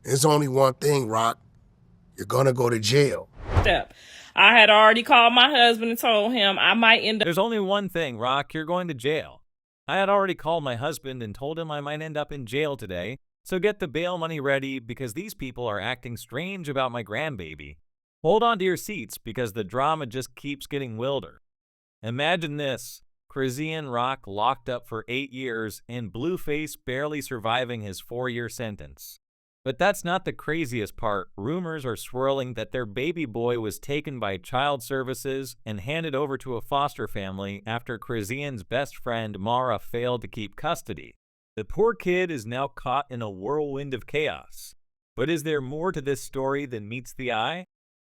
There's only one thing, Rock. You're gonna go to jail. Step. I had already called my husband and told him I might end up. There's only one thing, Rock. You're going to jail. I had already called my husband and told him I might end up in jail today, so get the bail money ready because these people are acting strange about my grandbaby. Hold on to your seats because the drama just keeps getting wilder. Imagine this. Chrisean Rock locked up for 8 years and Blueface barely surviving his 4-year sentence. But that's not the craziest part. Rumors are swirling that their baby boy was taken by child services and handed over to a foster family after Chrisean's best friend Mara failed to keep custody. The poor kid is now caught in a whirlwind of chaos. But is there more to this story than meets the eye?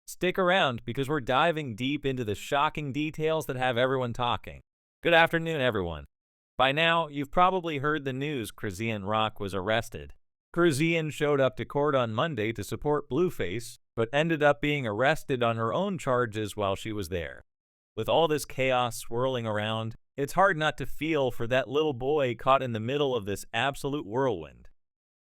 Stick around because we're diving deep into the shocking details that have everyone talking. Good afternoon, everyone. By now, you've probably heard the news Chrisean Rock was arrested. Chrisean showed up to court on Monday to support Blueface, but ended up being arrested on her own charges while she was there. With all this chaos swirling around, it's hard not to feel for that little boy caught in the middle of this absolute whirlwind.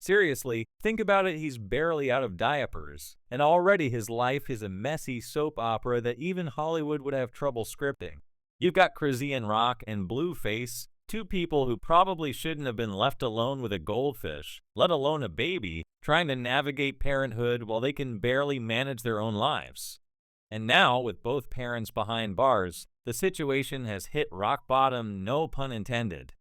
Seriously, think about it, he's barely out of diapers, and already his life is a messy soap opera that even Hollywood would have trouble scripting. You've got Chrisean Rock and Blueface, two people who probably shouldn't have been left alone with a goldfish, let alone a baby, trying to navigate parenthood while they can barely manage their own lives. And now, with both parents behind bars, the situation has hit rock bottom, no pun intended.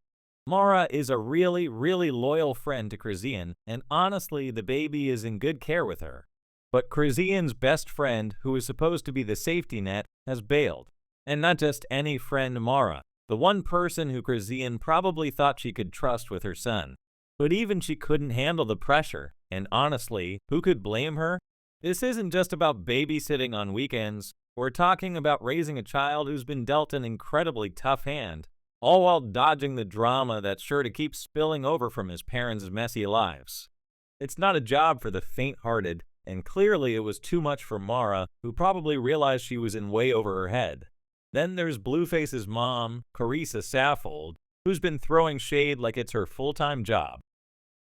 Mara is a really loyal friend to Chrisean, and honestly, the baby is in good care with her. But Chrisean's best friend, who is supposed to be the safety net, has bailed. And not just any friend Mara, the one person who Chrisean probably thought she could trust with her son. But even she couldn't handle the pressure, and honestly, who could blame her? This isn't just about babysitting on weekends. We're talking about raising a child who's been dealt an incredibly tough hand, all while dodging the drama that's sure to keep spilling over from his parents' messy lives. It's not a job for the faint-hearted, and clearly it was too much for Mara, who probably realized she was in way over her head. Then there's Blueface's mom, Carissa Saffold, who's been throwing shade like it's her full-time job.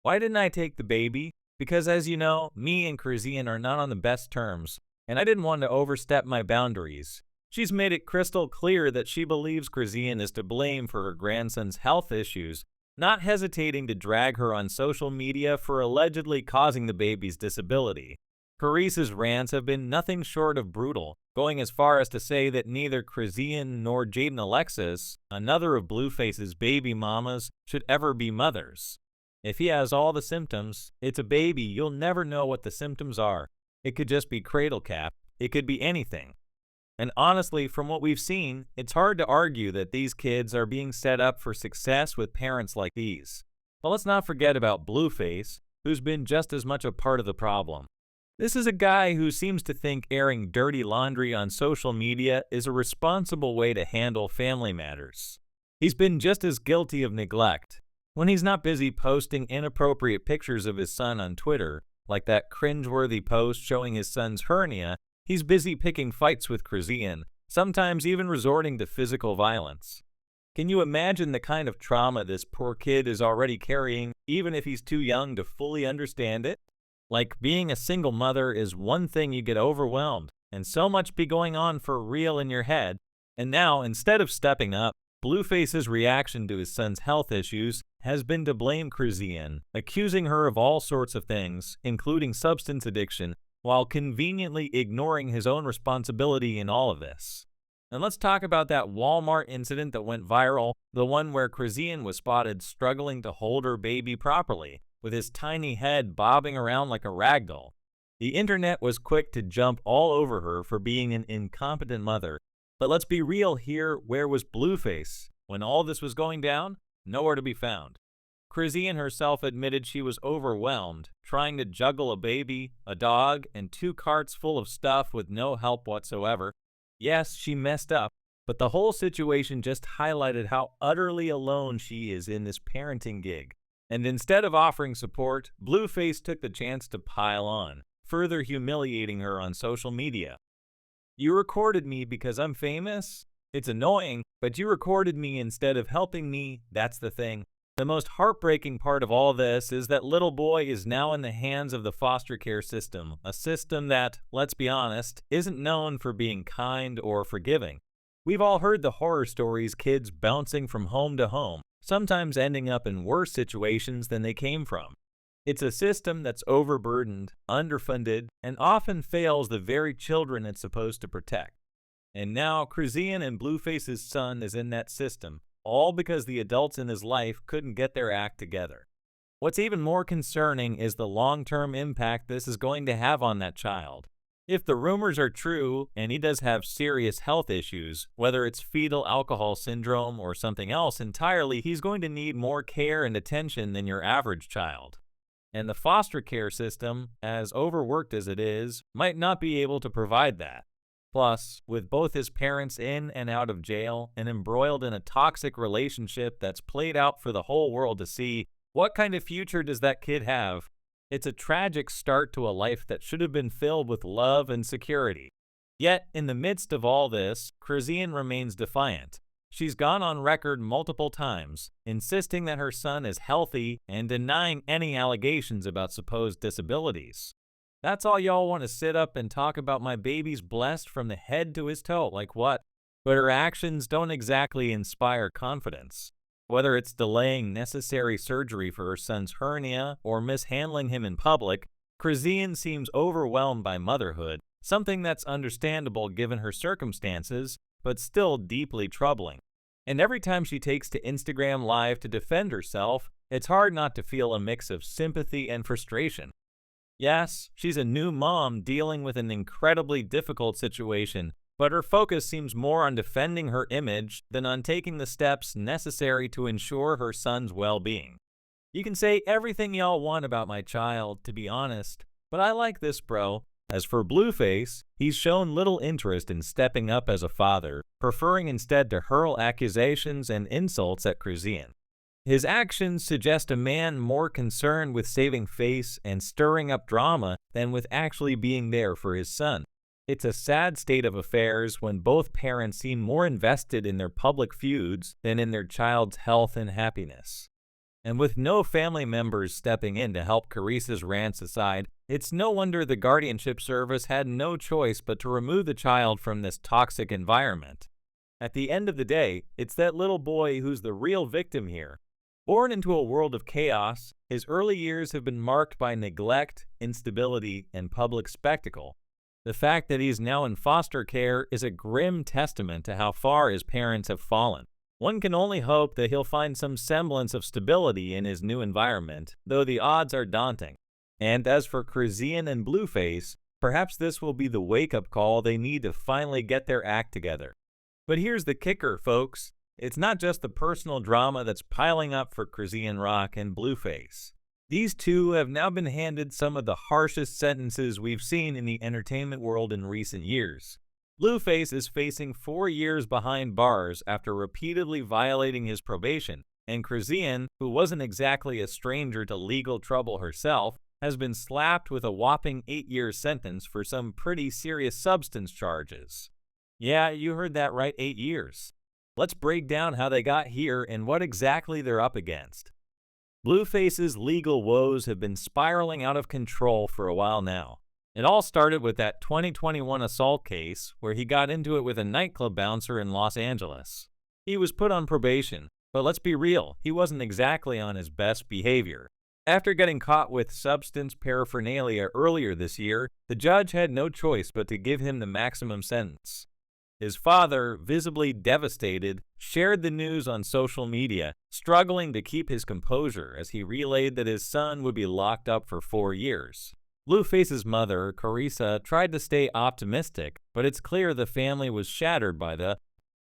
Why didn't I take the baby? Because as you know, me and Chrisean are not on the best terms, and I didn't want to overstep my boundaries. She's made it crystal clear that she believes Chrisean is to blame for her grandson's health issues, not hesitating to drag her on social media for allegedly causing the baby's disability. Carissa's rants have been nothing short of brutal, going as far as to say that neither Chrisean nor Jaden Alexis, another of Blueface's baby mamas, should ever be mothers. If he has all the symptoms, it's a baby, you'll never know what the symptoms are. It could just be cradle cap, it could be anything. And honestly, from what we've seen, it's hard to argue that these kids are being set up for success with parents like these. But let's not forget about Blueface, who's been just as much a part of the problem. This is a guy who seems to think airing dirty laundry on social media is a responsible way to handle family matters. He's been just as guilty of neglect. When he's not busy posting inappropriate pictures of his son on Twitter, like that cringeworthy post showing his son's hernia, he's busy picking fights with Chrisean, sometimes even resorting to physical violence. Can you imagine the kind of trauma this poor kid is already carrying, even if he's too young to fully understand it? Like, being a single mother is one thing you get overwhelmed, and so much be going on for real in your head. And now, instead of stepping up, Blueface's reaction to his son's health issues has been to blame Chrisean, accusing her of all sorts of things, including substance addiction, while conveniently ignoring his own responsibility in all of this. And let's talk about that Walmart incident that went viral, the one where Chrisean was spotted struggling to hold her baby properly, with his tiny head bobbing around like a ragdoll. The internet was quick to jump all over her for being an incompetent mother. But let's be real here, where was Blueface? When all this was going down, nowhere to be found. Chrisean herself admitted she was overwhelmed, trying to juggle a baby, a dog, and 2 carts full of stuff with no help whatsoever. Yes, she messed up, but the whole situation just highlighted how utterly alone she is in this parenting gig. And instead of offering support, Blueface took the chance to pile on, further humiliating her on social media. You recorded me because I'm famous? It's annoying, but you recorded me instead of helping me, that's the thing. The most heartbreaking part of all this is that little boy is now in the hands of the foster care system, a system that, let's be honest, isn't known for being kind or forgiving. We've all heard the horror stories, kids bouncing from home to home, sometimes ending up in worse situations than they came from. It's a system that's overburdened, underfunded, and often fails the very children it's supposed to protect. And now Chrisean and Blueface's son is in that system, all because the adults in his life couldn't get their act together. What's even more concerning is the long-term impact this is going to have on that child. If the rumors are true, and he does have serious health issues, whether it's fetal alcohol syndrome or something else entirely, he's going to need more care and attention than your average child. And the foster care system, as overworked as it is, might not be able to provide that. Plus, with both his parents in and out of jail and embroiled in a toxic relationship that's played out for the whole world to see, what kind of future does that kid have? It's a tragic start to a life that should have been filled with love and security. Yet, in the midst of all this, Chrisean remains defiant. She's gone on record multiple times, insisting that her son is healthy and denying any allegations about supposed disabilities. That's all y'all want to sit up and talk about my baby's blessed from the head to his toe, like what? But her actions don't exactly inspire confidence. Whether it's delaying necessary surgery for her son's hernia or mishandling him in public, Chrisean seems overwhelmed by motherhood, something that's understandable given her circumstances, but still deeply troubling. And every time she takes to Instagram Live to defend herself, it's hard not to feel a mix of sympathy and frustration. Yes, she's a new mom dealing with an incredibly difficult situation, but her focus seems more on defending her image than on taking the steps necessary to ensure her son's well-being. You can say everything y'all want about my child, to be honest, but I like this bro. As for Blueface, he's shown little interest in stepping up as a father, preferring instead to hurl accusations and insults at Chrisean. His actions suggest a man more concerned with saving face and stirring up drama than with actually being there for his son. It's a sad state of affairs when both parents seem more invested in their public feuds than in their child's health and happiness. And with no family members stepping in to help Carissa's rants aside, it's no wonder the guardianship service had no choice but to remove the child from this toxic environment. At the end of the day, it's that little boy who's the real victim here. Born into a world of chaos, his early years have been marked by neglect, instability, and public spectacle. The fact that he's now in foster care is a grim testament to how far his parents have fallen. One can only hope that he'll find some semblance of stability in his new environment, though the odds are daunting. And as for Chrisean and Blueface, perhaps this will be the wake-up call they need to finally get their act together. But here's the kicker, folks. It's not just the personal drama that's piling up for ChriseanRock and Blueface. These two have now been handed some of the harshest sentences we've seen in the entertainment world in recent years. Blueface is facing 4 years behind bars after repeatedly violating his probation, and Chrisean, who wasn't exactly a stranger to legal trouble herself, has been slapped with a whopping 8-year sentence for some pretty serious substance charges. Yeah, you heard that right, 8 years. Let's break down how they got here and what exactly they're up against. Blueface's legal woes have been spiraling out of control for a while now. It all started with that 2021 assault case where he got into it with a nightclub bouncer in Los Angeles. He was put on probation, but let's be real, he wasn't exactly on his best behavior. After getting caught with substance paraphernalia earlier this year, the judge had no choice but to give him the maximum sentence. His father, visibly devastated, shared the news on social media, struggling to keep his composure as he relayed that his son would be locked up for 4 years. Blueface's mother, Carissa, tried to stay optimistic, but it's clear the family was shattered by the